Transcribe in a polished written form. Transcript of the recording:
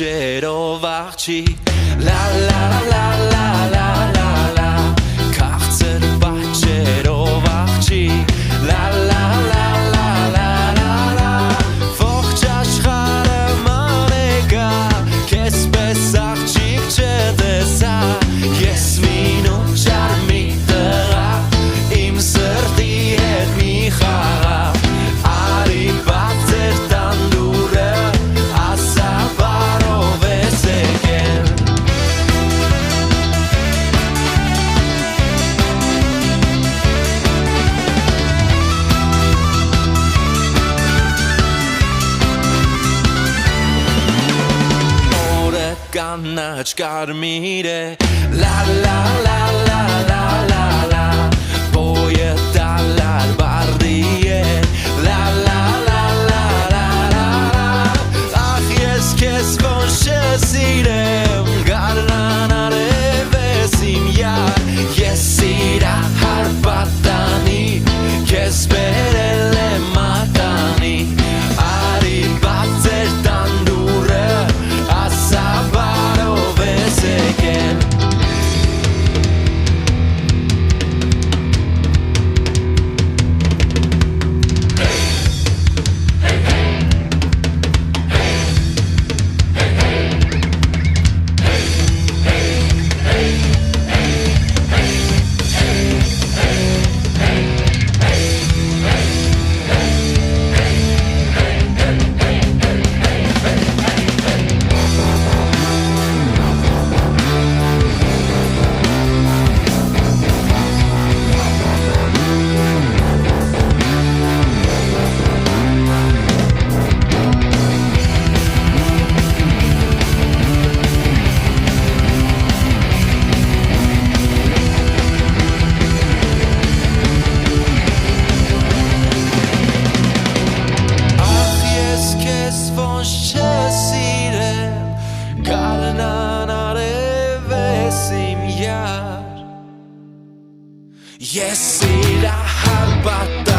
բաճերով աղջիկ La la la la la la la Քաղցր բաճերով աղջիկ La la la la la la la Ողջ աշխարհը մանեկա Քեզ պես աղջիկ չտեսա Ես մինու չարմի տղա Իմ սրտի հետ մի խաղա Արի բացեր տանդուրը Ասա բարով ես եկել Օրը կանաչ կարմիր է La la la la la la la Բոյը դալար բարի է La la la la la la Ախ ես քեզ ոնց չսիրեմ Գարնան արև ես իմ յար Ես սիրահար պատանի Քեզ բերել եմ մատանի Արի բացեր տանդուրը Ասա բարով ես եկել Yes, sirahar bat